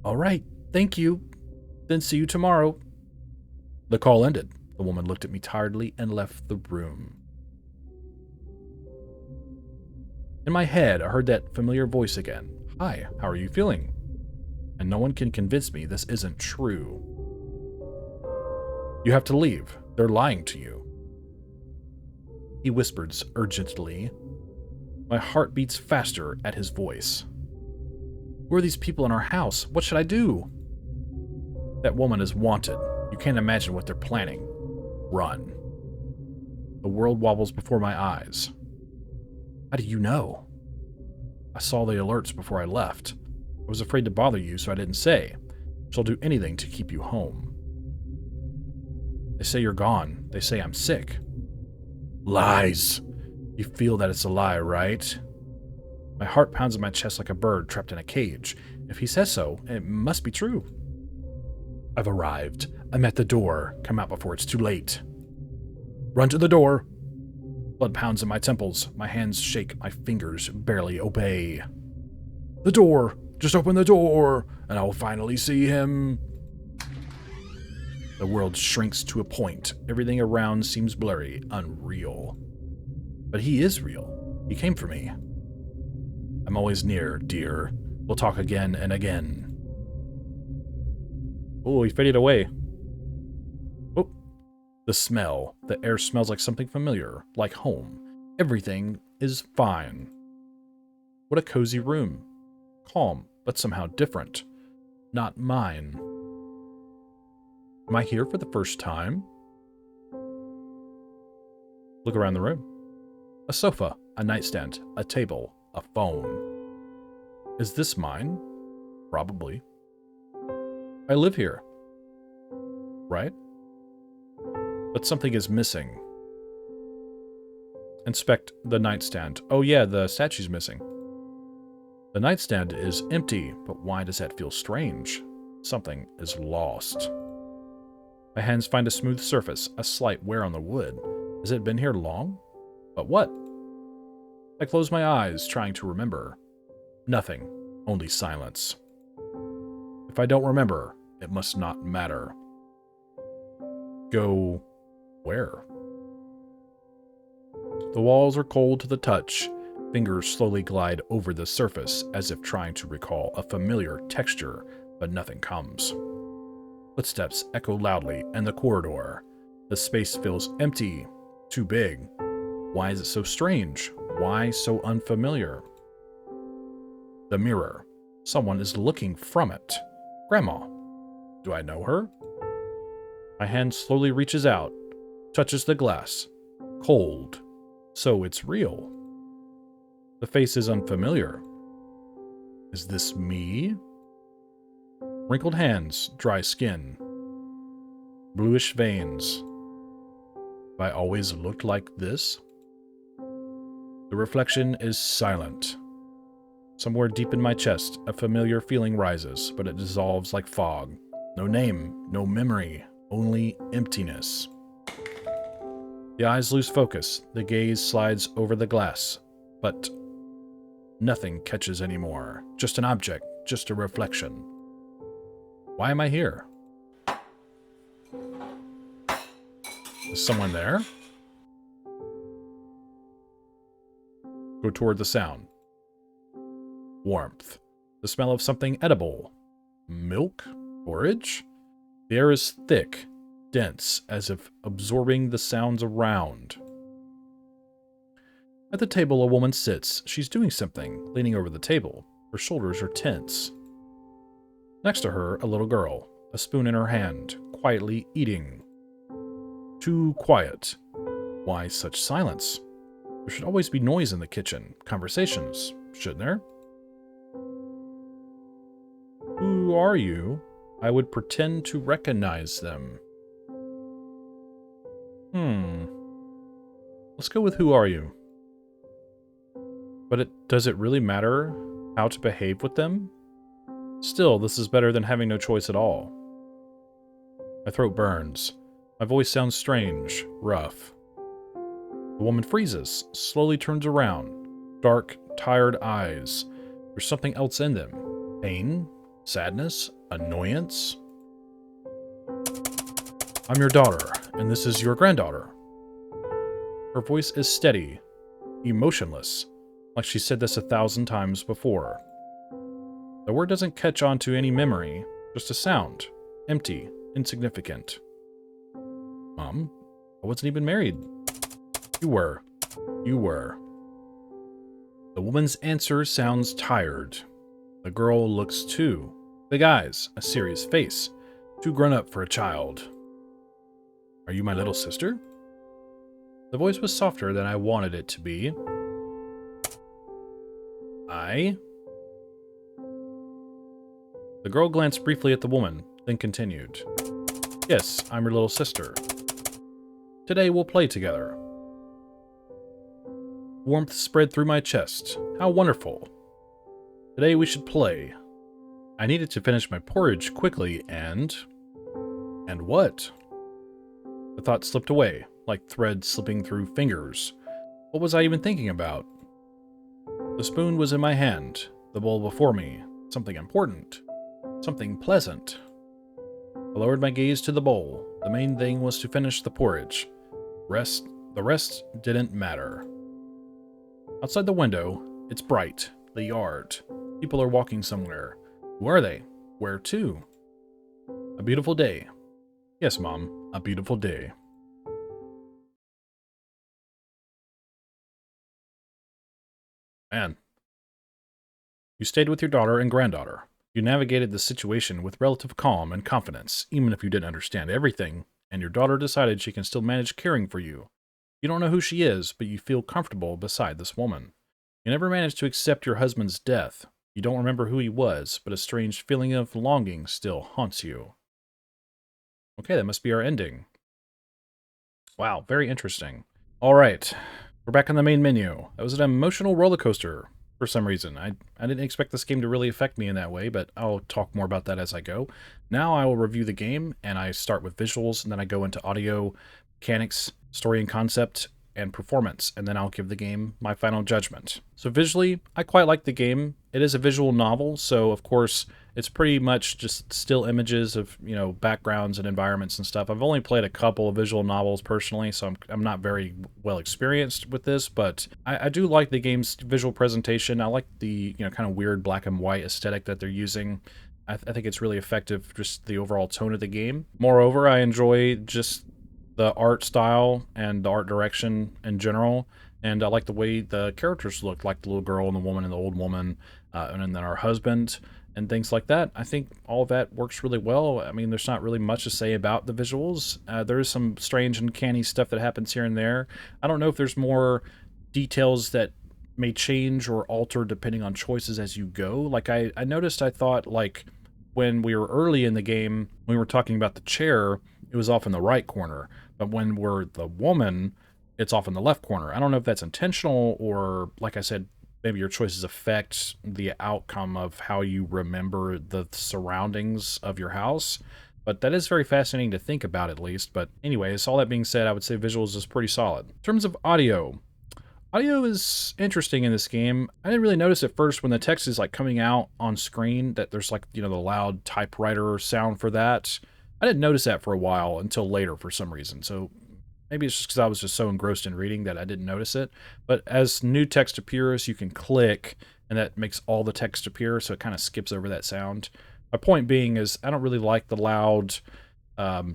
All right, thank you. Then see you tomorrow. The call ended. The woman looked at me tiredly and left the room. In my head, I heard that familiar voice again. Hi, how are you feeling? And no one can convince me this isn't true. You have to leave. They're lying to you. He whispered urgently. My heart beats faster at his voice. Who are these people in our house? What should I do? That woman is wanted. You can't imagine what they're planning. Run. The world wobbles before my eyes. How do you know? I saw the alerts before I left. I was afraid to bother you, so I didn't say. She'll do anything to keep you home. They say you're gone. They say I'm sick. Lies. You feel that it's a lie, right? My heart pounds in my chest like a bird trapped in a cage. If he says so, it must be true. I've arrived. I'm at the door. Come out before it's too late. Run to the door. Blood pounds in my temples. My hands shake. My fingers barely obey. The door. Just open the door, and I'll finally see him. The world shrinks to a point. Everything around seems blurry, unreal. But he is real. He came for me. I'm always near, dear. We'll talk again and again. Oh, he faded away. Oh, the smell. The air smells like something familiar, like home. Everything is fine. What a cozy room. Calm, but somehow different. Not mine. Am I here for the first time? Look around the room. A sofa, a nightstand, a table, a phone. Is this mine? Probably. I live here. Right? But something is missing. Inspect the nightstand. Oh yeah, the statue's missing. The nightstand is empty, but why does that feel strange? Something is lost. My hands find a smooth surface, a slight wear on the wood. Has it been here long? But what? I close my eyes, trying to remember. Nothing, only silence. If I don't remember, it must not matter. Go where? The walls are cold to the touch. Fingers slowly glide over the surface as if trying to recall a familiar texture, but nothing comes. Footsteps echo loudly in the corridor. The space feels empty, too big. Why is it so strange? Why so unfamiliar? The mirror. Someone is looking from it. Grandma. Do I know her? My hand slowly reaches out, touches the glass. Cold. So it's real. The face is unfamiliar. Is this me? Wrinkled hands, dry skin. Bluish veins. Have I always looked like this? The reflection is silent. Somewhere deep in my chest, a familiar feeling rises, but it dissolves like fog. No name, no memory, only emptiness. The eyes lose focus. The gaze slides over the glass, but nothing catches anymore. Just an object, just a reflection. Why am I here? Is someone there? Go toward the sound. Warmth. The smell of something edible. Milk? Porridge? The air is thick, dense, as if absorbing the sounds around. At the table, a woman sits. She's doing something, leaning over the table. Her shoulders are tense. Next to her, a little girl, a spoon in her hand, quietly eating. Too quiet. Why such silence? There should always be noise in the kitchen. Conversations, shouldn't there? Who are you? I would pretend to recognize them. Let's go with who are you? But does it really matter how to behave with them? Still, this is better than having no choice at all. My throat burns. My voice sounds strange, rough. The woman freezes, slowly turns around. Dark, tired eyes. There's something else in them. Pain? Sadness? Annoyance? I'm your daughter, and this is your granddaughter. Her voice is steady, emotionless, like she said this 1,000 times before. The word doesn't catch on to any memory, just a sound. Empty, insignificant. Mom, I wasn't even married. You were. You were. The woman's answer sounds tired. The girl looks too. Big eyes, a serious face. Too grown up for a child. Are you my little sister? The voice was softer than I wanted it to be. I? The girl glanced briefly at the woman, then continued. Yes, I'm your little sister. Today we'll play together. Warmth spread through my chest. How wonderful. Today we should play. I needed to finish my porridge quickly and... And what? The thought slipped away, like thread slipping through fingers. What was I even thinking about? The spoon was in my hand, the bowl before me. Something important. Something pleasant. I lowered my gaze to the bowl. The main thing was to finish the porridge. The rest didn't matter. Outside the window, it's bright. The yard. People are walking somewhere. Who are they? Where to? A beautiful day. Yes, Mom, a beautiful day. Man. You stayed with your daughter and granddaughter. You navigated the situation with relative calm and confidence, even if you didn't understand everything, and your daughter decided she can still manage caring for you. You don't know who she is, but you feel comfortable beside this woman. You never managed to accept your husband's death. You don't remember who he was, but a strange feeling of longing still haunts you. Okay, that must be our ending. Wow, very interesting. All right, we're back on the main menu. That was an emotional roller coaster for some reason. I didn't expect this game to really affect me in that way, but I'll talk more about that as I go. Now I will review the game, and I start with visuals, and then I go into audio, mechanics, story and concept, and performance, and then I'll give the game my final judgment. So visually, I quite like the game. It is a visual novel, so of course it's pretty much just still images of, you know, backgrounds and environments and stuff. I've only played a couple of visual novels personally, so I'm not very well experienced with this, but I do like the game's visual presentation. I like the, you know, kind of weird black and white aesthetic that they're using. I think it's really effective, just the overall tone of the game. Moreover, I enjoy just the art style and the art direction in general, and I like the way the characters look, like the little girl and the woman and the old woman, and then our husband and things like that. I think all of that works really well. I mean, there's not really much to say about the visuals. There is some strange and canny stuff that happens here and there. I don't know if there's more details that may change or alter depending on choices as you go. Like I noticed, I thought, like, when we were early in the game, when we were talking about the chair, it was off in the right corner. But when we're the woman, it's off in the left corner. I don't know if that's intentional or, like I said, maybe your choices affect the outcome of how you remember the surroundings of your house. But that is very fascinating to think about, at least. But anyways, all that being said, I would say visuals is pretty solid. In terms of audio is interesting in this game. I didn't really notice at first when the text is like coming out on screen that there's, like, you know, the loud typewriter sound for that. I didn't notice that for a while until later for some reason. So maybe it's just because I was just so engrossed in reading that I didn't notice it. But as new text appears, you can click, and that makes all the text appear, so it kind of skips over that sound. My point being is I don't really like the loud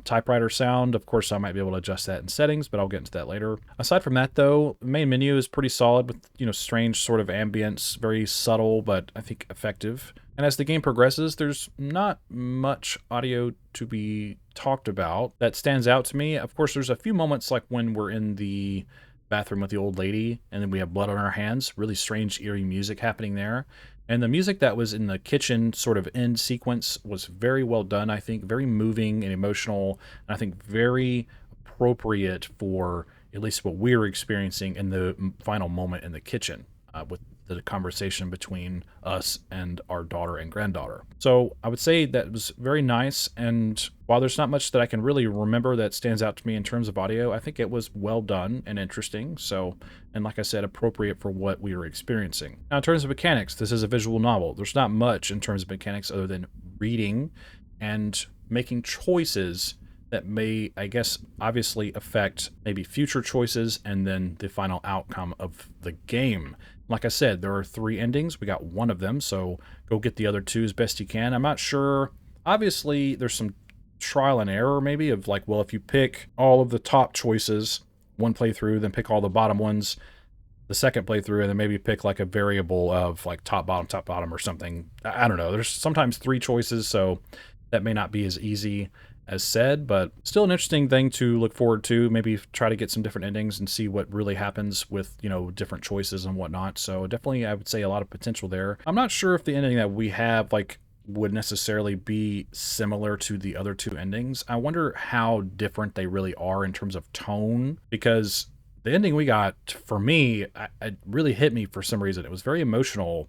typewriter sound. Of course, I might be able to adjust that in settings, but I'll get into that later. Aside from that, though, the main menu is pretty solid with, strange sort of ambience, very subtle, but I think effective. And as the game progresses, there's not much audio to be talked about that stands out to me. Of course, there's a few moments like when we're in the bathroom with the old lady and then we have blood on our hands, really strange, eerie music happening there. And the music that was in the kitchen sort of end sequence was very well done, I think, very moving and emotional, and I think very appropriate for at least what we were experiencing in the final moment in the kitchen with the conversation between us and our daughter and granddaughter. So I would say that was very nice, and while there's not much that I can really remember that stands out to me in terms of audio, I think it was well done and interesting. So, and like I said, appropriate for what we were experiencing. Now, in terms of mechanics, this is a visual novel. There's not much in terms of mechanics other than reading and making choices that may, I guess, obviously affect maybe future choices and then the final outcome of the game. Like I said, there are 3 endings. We got 1 of them, so go get the other 2 as best you can. I'm not sure. Obviously, there's some trial and error maybe of like, well, if you pick all of the top choices one playthrough, then pick all the bottom ones the second playthrough, and then maybe pick like a variable of like top, bottom, or something. I don't know. There's sometimes 3 choices, so that may not be as easy as said, but still an interesting thing to look forward to. Maybe try to get some different endings and see what really happens with, different choices and whatnot. So definitely, I would say a lot of potential there. I'm not sure if the ending that we have, like, would necessarily be similar to the other 2 endings. I wonder how different they really are in terms of tone, because the ending we got, for me, it really hit me for some reason. It was very emotional,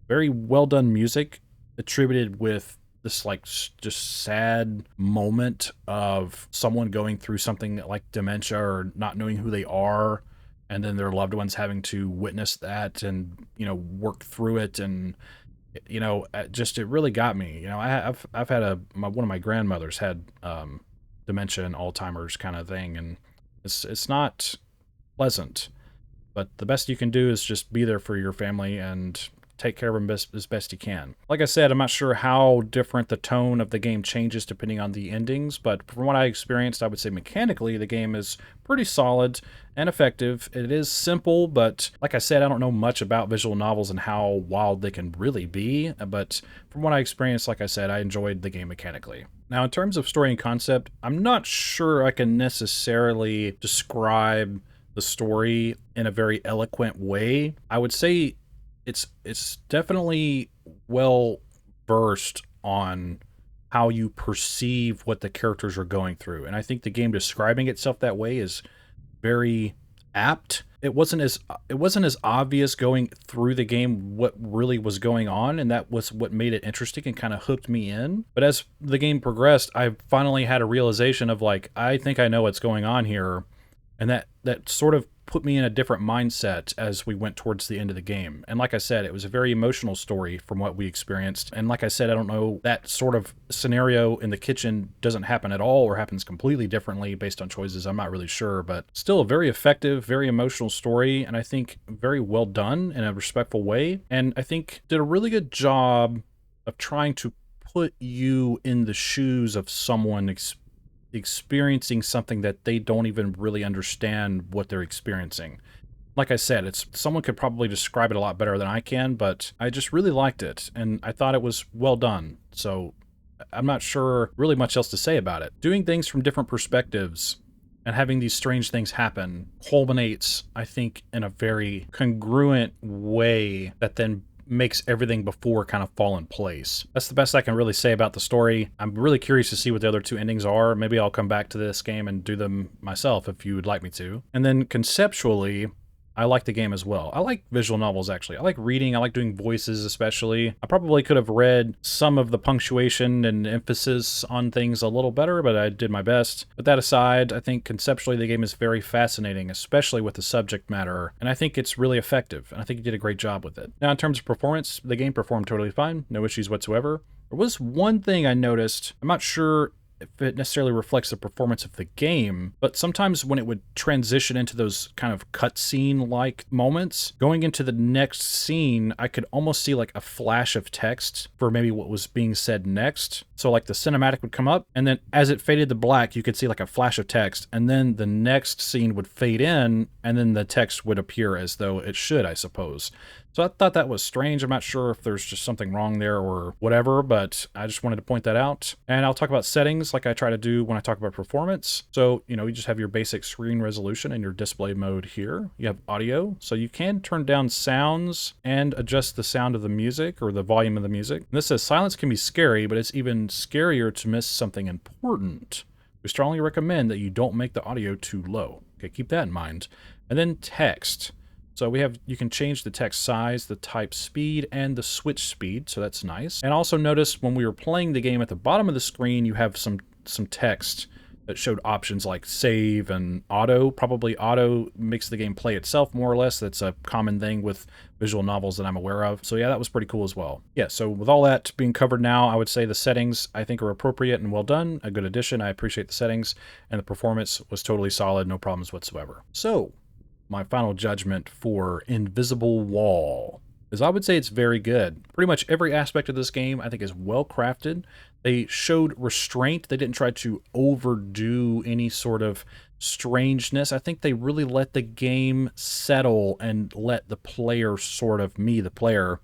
very well done music, attributed with this like just sad moment of someone going through something like dementia or not knowing who they are, and then their loved ones having to witness that and work through it. And it really got me. I've had one of my grandmothers had dementia and Alzheimer's kind of thing, and it's not pleasant, but the best you can do is just be there for your family and take care of them as best you can. Like I said, I'm not sure how different the tone of the game changes depending on the endings, but from what I experienced, I would say mechanically the game is pretty solid and effective. It is simple, but like I said, I don't know much about visual novels and how wild they can really be, but from what I experienced, like I said, I enjoyed the game mechanically. Now, in terms of story and concept, I'm not sure I can necessarily describe the story in a very eloquent way. I would say it's definitely well versed on how you perceive what the characters are going through, and I think the game describing itself that way is very apt. It wasn't as obvious going through the game what really was going on, and that was what made it interesting and kind of hooked me in. But as the game progressed, I finally had a realization of like, I think I know what's going on here, and that sort of put me in a different mindset as we went towards the end of the game. And like I said, it was a very emotional story from what we experienced. And like I said, I don't know, that sort of scenario in the kitchen doesn't happen at all or happens completely differently based on choices. I'm not really sure, but still a very effective, very emotional story. And I think very well done in a respectful way. And I think did a really good job of trying to put you in the shoes of someone experiencing something that they don't even really understand what they're experiencing. Like I said, someone could probably describe it a lot better than I can, but I just really liked it, and I thought it was well done. So I'm not sure really much else to say about it. Doing things from different perspectives and having these strange things happen culminates, I think, in a very congruent way that then makes everything before kind of fall in place. That's the best I can really say about the story. I'm really curious to see what the other 2 endings are. Maybe I'll come back to this game and do them myself if you would like me to. And then conceptually, I like the game as well. I like visual novels, actually. I like reading. I like doing voices, especially. I probably could have read some of the punctuation and emphasis on things a little better, but I did my best. But that aside, I think conceptually the game is very fascinating, especially with the subject matter, and I think it's really effective, and I think you did a great job with it. Now, in terms of performance, the game performed totally fine. No issues whatsoever. There was one thing I noticed. I'm not sure if it necessarily reflects the performance of the game, but sometimes when it would transition into those kind of cutscene-like moments, going into the next scene, I could almost see like a flash of text for maybe what was being said next. So like the cinematic would come up, and then as it faded to black, you could see like a flash of text, and then the next scene would fade in, and then the text would appear as though it should, I suppose. So I thought that was strange. I'm not sure if there's just something wrong there or whatever, but I just wanted to point that out. And I'll talk about settings like I try to do when I talk about performance. So, you just have your basic screen resolution and your display mode here. You have audio, so you can turn down sounds and adjust the sound of the music or the volume of the music. And this says silence can be scary, but it's even scarier to miss something important. We strongly recommend that you don't make the audio too low. Okay, keep that in mind. And then text. So you can change the text size, the type speed, and the switch speed, so that's nice. And also notice when we were playing the game at the bottom of the screen, you have some text that showed options like save and auto. Probably auto makes the game play itself more or less. That's a common thing with visual novels that I'm aware of. So yeah, that was pretty cool as well. Yeah, so with all that being covered now, I would say the settings I think are appropriate and well done. A good addition. I appreciate the settings, and the performance was totally solid, no problems whatsoever. So my final judgment for Invisible Wall is I would say it's very good. Pretty much every aspect of this game I think is well crafted. They showed restraint. They didn't try to overdo any sort of strangeness. I think they really let the game settle and let the player the player,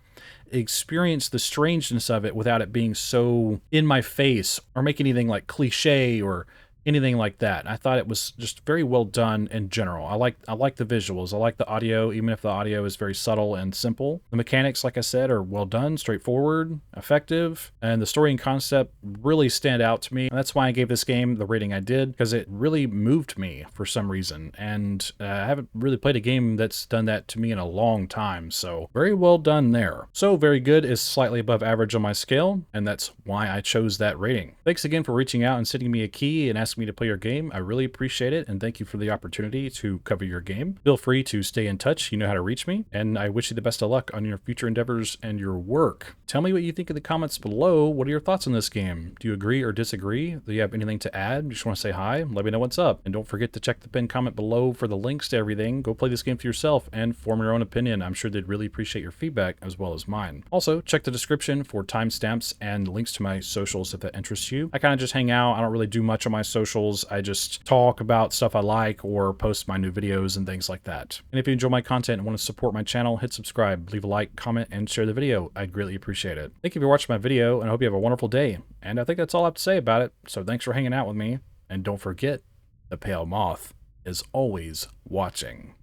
experience the strangeness of it without it being so in my face or make anything like cliche or anything like that. I thought it was just very well done in general. I like the visuals. I like the audio, even if the audio is very subtle and simple. The mechanics, like I said, are well done, straightforward, effective, and the story and concept really stand out to me. And that's why I gave this game the rating I did, because it really moved me for some reason. And I haven't really played a game that's done that to me in a long time, so very well done there. So very good is slightly above average on my scale, and that's why I chose that rating. Thanks again for reaching out and sending me a key and asking me to play your game. I really appreciate it, and thank you for the opportunity to cover your game. Feel free to stay in touch. You know how to reach me, and I wish you the best of luck on your future endeavors and your work. Tell me what you think in the comments below. What are your thoughts on this game? Do you agree or disagree? Do you have anything to add? Just want to say hi? Let me know what's up. And don't forget to check the pinned comment below for the links to everything. Go play this game for yourself and form your own opinion. I'm sure they'd really appreciate your feedback as well as mine. Also, check the description for timestamps and links to my socials if that interests you. I kind of just hang out. I don't really do much on my socials. I just talk about stuff I like or post my new videos and things like that. And if you enjoy my content and want to support my channel, hit subscribe, leave a like, comment, and share the video. I'd greatly appreciate it. Thank you for watching my video, and I hope you have a wonderful day. And I think that's all I have to say about it. So thanks for hanging out with me. And don't forget, the pale moth is always watching.